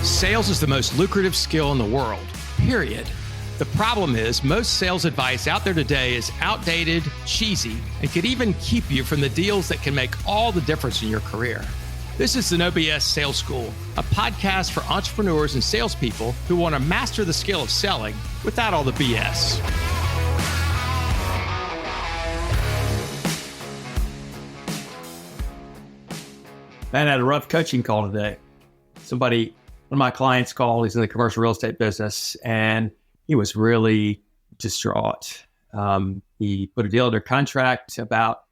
Sales is the most lucrative skill in the world, period. The problem is most sales advice out there today is outdated, cheesy, and could even keep you from the deals that can make all the difference in your career. This is the No BS Sales School, a podcast for entrepreneurs and salespeople who want to master the skill of selling without all the BS. Man, I had a rough coaching call today. One of my clients called, he's in the commercial real estate business, and he was really distraught. He put a deal under contract about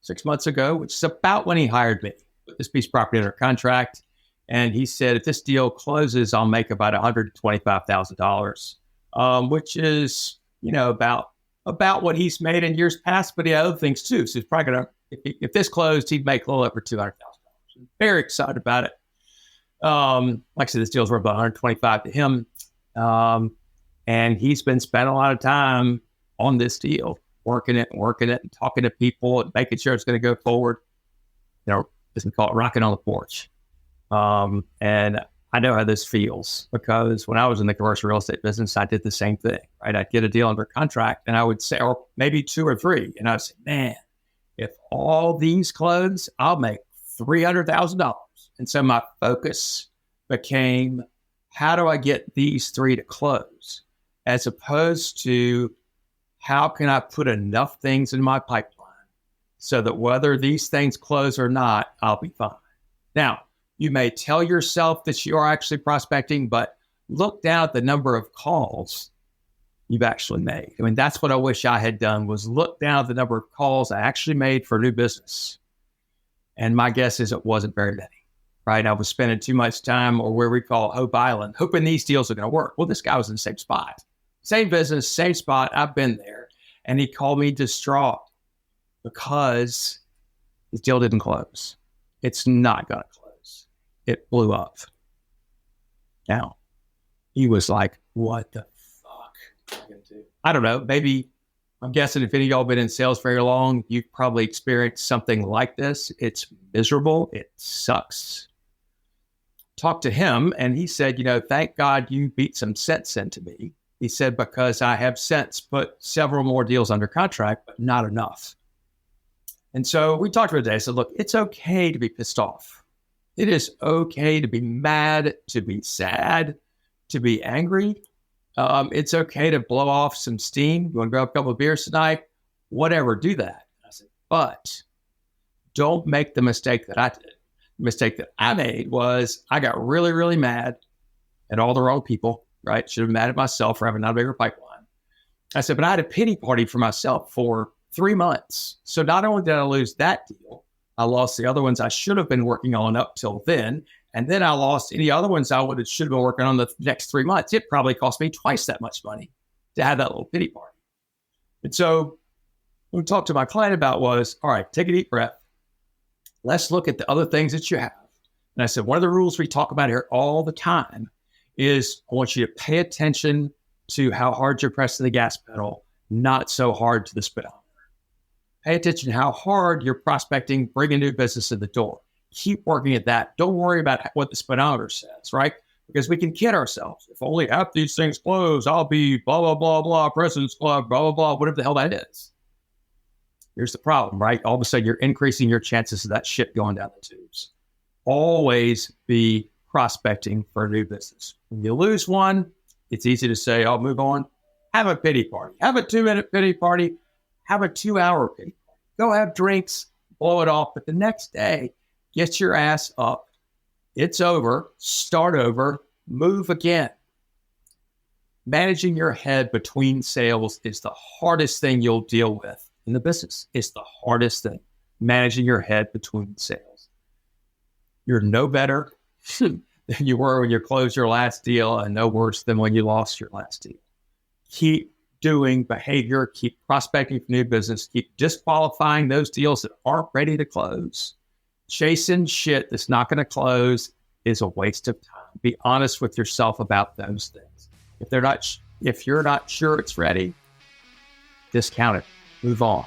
6 months ago, which is about when he hired me. Put this piece of property under contract. And he said, if this deal closes, I'll make about $125,000, which is, about what he's made in years past, but he had other things too. So he's probably going to, if this closed, he'd make a little over $200,000. Very excited about it. Like I said, this deal's worth about 125 to him. And he's been spending a lot of time on this deal, working it and talking to people and making sure it's going to go forward. As we call it, rocking on the porch. And I know how this feels because when I was in the commercial real estate business, I did the same thing, right? I'd get a deal under contract and I would say, or maybe 2 or 3. And I would say, man, if all these close, I'll make $300,000. And so my focus became, how do I get these 3 to close? As opposed to, how can I put enough things in my pipeline so that whether these things close or not, I'll be fine. Now, you may tell yourself that you are actually prospecting, but look down at the number of calls you've actually made. I mean, that's what I wish I had done, was look down at the number of calls I actually made for new business. And my guess is it wasn't very many, right? I was spending too much time, or where we call Hope Island, hoping these deals are going to work. Well, this guy was in the same spot, same business, same spot. I've been there. And he called me distraught because his deal didn't close. It's not going to close. It blew up. Now, he was like, what the fuck am I going to do? I don't know. Maybe, I'm guessing if any of y'all been in sales very long, you've probably experienced something like this. It's miserable. It sucks. Talked to him and he said, thank God you beat some sense into me. He said, because I have since put several more deals under contract, but not enough. And so we talked about it today. I said, look, it's okay to be pissed off. It is okay to be mad, to be sad, to be angry. It's okay to blow off some steam. You want to grab a couple of beers tonight? Whatever, do that. I said, but don't make the mistake that I did. The mistake that I made was I got really, really mad at all the wrong people, right? Should have been mad at myself for having not a bigger pipeline. I said, but I had a pity party for myself for 3 months. So not only did I lose that deal, I lost the other ones I should have been working on up till then. And then I lost any other ones I should have been working on the next 3 months. It probably cost me twice that much money to have that little pity party. And so what we talked to my client about was, all right, take a deep breath. Let's look at the other things that you have. And I said, one of the rules we talk about here all the time is I want you to pay attention to how hard you're pressing the gas pedal, not so hard to the speedometer. Pay attention to how hard you're prospecting, bringing new business in the door. Keep working at that. Don't worry about what the speedometer says, right? Because we can kid ourselves. If only half these things close, I'll be blah, blah, blah, blah, President's Club, blah, blah, blah, whatever the hell that is. Here's the problem, right? All of a sudden, you're increasing your chances of that shit going down the tubes. Always be prospecting for new business. When you lose one, it's easy to say, I'll move on. Have a pity party. Have a 2-minute pity party. Have a 2-hour pity party. Go have drinks, blow it off. But the next day, get your ass up. It's over. Start over. Move again. Managing your head between sales is the hardest thing you'll deal with in the business. It's the hardest thing. Managing your head between sales. You're no better than you were when you closed your last deal, and no worse than when you lost your last deal. Keep doing behavior. Keep prospecting for new business. Keep disqualifying those deals that aren't ready to close. Chasing shit that's not going to close is a waste of time. Be honest with yourself about those things. If you're not sure it's ready, discount it. Move on.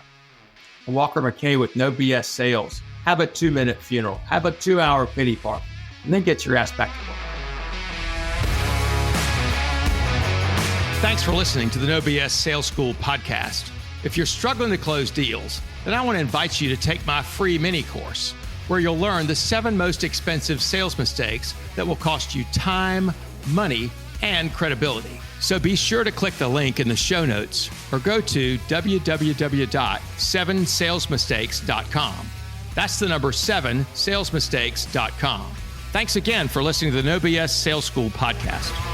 Walker McKay with No BS Sales. Have a 2-minute funeral. Have a 2-hour pity party. And then get your ass back to work. Thanks for listening to the No BS Sales School podcast. If you're struggling to close deals, then I want to invite you to take my free mini course, where you'll learn the 7 most expensive sales mistakes that will cost you time, money, and credibility. So be sure to click the link in the show notes or go to www.7salesmistakes.com. That's the number 7salesmistakes.com. Thanks again for listening to the No BS Sales School podcast.